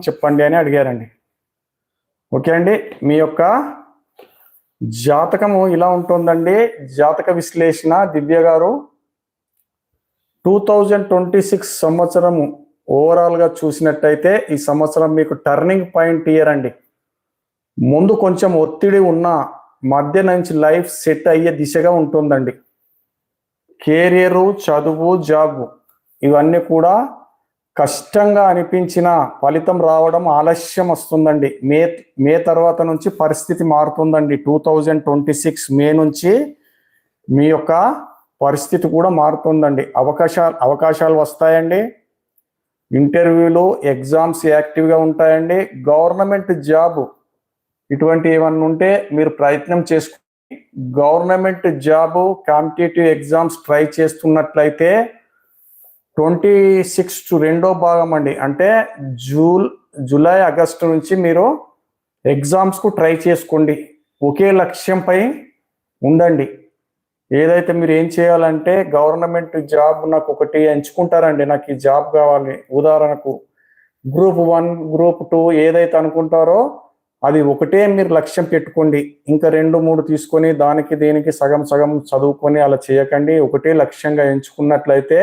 చెప్పండి అని అడిగారండి. ఓకే అండి, మీ యొక్క జాతకము ఇలా ఉంటుందండి. జాతక విశ్లేషణ దివ్య గారు 2026 సంవత్సరము ఓవరాల్గా చూసినట్టయితే ఈ సంవత్సరం మీకు టర్నింగ్ పాయింట్ ఇయర్ అండి. ముందు కొంచెం ఒత్తిడి ఉన్న మధ్య నుంచి లైఫ్ సెట్ అయ్యే దిశగా ఉంటుందండి. కెరియరు, చదువు, జాబు ఇవన్నీ కూడా కష్టంగా అనిపించిన ఫలితం రావడం ఆలస్యం వస్తుందండి. మే తర్వాత నుంచి పరిస్థితి మారుతుందండి. 2026 మే నుంచి మీ యొక్క పరిస్థితి కూడా మారుతుందండి. అవకాశాలు వస్తాయండి. ఇంటర్వ్యూలు, ఎగ్జామ్స్ యాక్టివ్గా ఉంటాయండి. గవర్నమెంట్ జాబ్ ఇటువంటి ఏమన్నా ఉంటే మీరు ప్రయత్నం చేసుకుని government job, competitive exams try చేస్తున్నట్లయితే 26 రెండో భాగం అండి, అంటే జూలై ఆగస్టు నుంచి మీరు ఎగ్జామ్స్కు ట్రై చేసుకోండి. ఒకే లక్ష్యంపై ఉండండి. ఏదైతే మీరు ఏం చేయాలంటే గవర్నమెంట్ జాబ్ నాకు ఒకటి ఎంచుకుంటారండి, నాకు ఈ జాబ్ కావాలి. ఉదాహరణకు గ్రూప్ 1, గ్రూప్ 2 ఏదైతే అనుకుంటారో అది ఒకటే మీరు లక్ష్యం పెట్టుకోండి. ఇంకా 2, 3 తీసుకొని దానికి దీనికి సగం చదువుకొని అలా చేయకండి. ఒకటే లక్ష్యంగా ఎంచుకున్నట్లయితే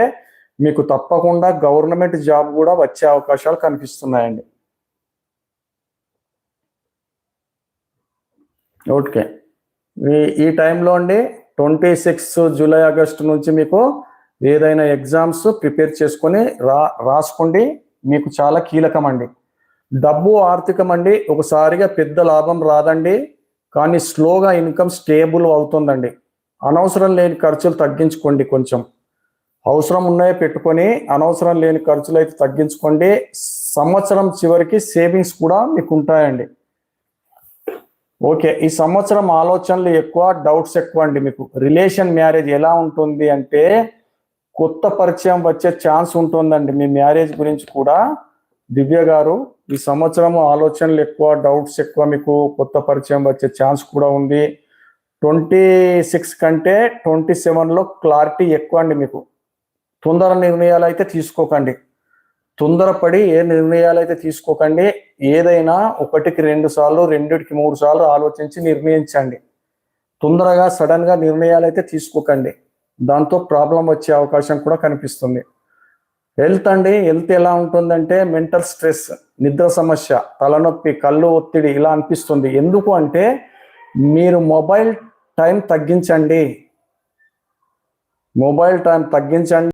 మీకు తప్పకుండా గవర్నమెంట్ జాబ్ కూడా వచ్చే అవకాశాలు కనిపిస్తున్నాయండి. ఓకే, ఈ టైంలో అండి 26 జూలై ఆగస్టు నుంచి మీకు ఏదైనా ఎగ్జామ్స్ ప్రిపేర్ చేసుకొని రాసుకోండి. మీకు చాలా కీలకం అండి. డబ్బు, ఆర్థికం అండి ఒకసారిగా పెద్ద లాభం రాదండి, కానీ స్లోగా ఇన్కమ్ స్టేబుల్ అవుతుందండి. అనవసరం లేని ఖర్చులు తగ్గించుకోండి. కొంచెం అవసరం ఉన్నాయో పెట్టుకొని అనవసరం లేని ఖర్చులు అయితే తగ్గించుకోండి. సంవత్సరం చివరికి సేవింగ్స్ కూడా మీకు ఉంటాయండి. ఓకే, ఈ సంవత్సరం ఆలోచనలు ఎక్కువ, డౌట్స్ ఎక్కువ అండి. మీకు రిలేషన్, మ్యారేజ్ ఎలా ఉంటుంది అంటే కొత్త పరిచయం వచ్చే ఛాన్స్ ఉంటుందండి. మీ మ్యారేజ్ గురించి కూడా దివ్య గారు ఈ సంవత్సరం ఆలోచనలు ఎక్కువ, డౌట్స్ ఎక్కువ, మీకు కొత్త పరిచయం వచ్చే ఛాన్స్ కూడా ఉంది. 26 కంటే 27లో క్లారిటీ ఎక్కువ అండి. మీకు తొందర నిర్ణయాలు అయితే తీసుకోకండి. తొందరపడి ఏ నిర్ణయాలు అయితే తీసుకోకండి. ఏదైనా 1కి 2 సార్లు, 2కి 3 సార్లు ఆలోచించి నిర్ణయించండి. తొందరగా సడన్గా నిర్ణయాలు అయితే తీసుకోకండి. దాంతో ప్రాబ్లం వచ్చే అవకాశం కూడా కనిపిస్తుంది. హెల్త్ అండి, హెల్త్ ఎలా ఉంటుందంటే మెంటల్ స్ట్రెస్, నిద్ర సమస్య, తలనొప్పి, కళ్ళు ఒత్తిడి ఇలా అనిపిస్తుంది. ఎందుకు అంటే మీరు మొబైల్ టైం తగ్గించండి.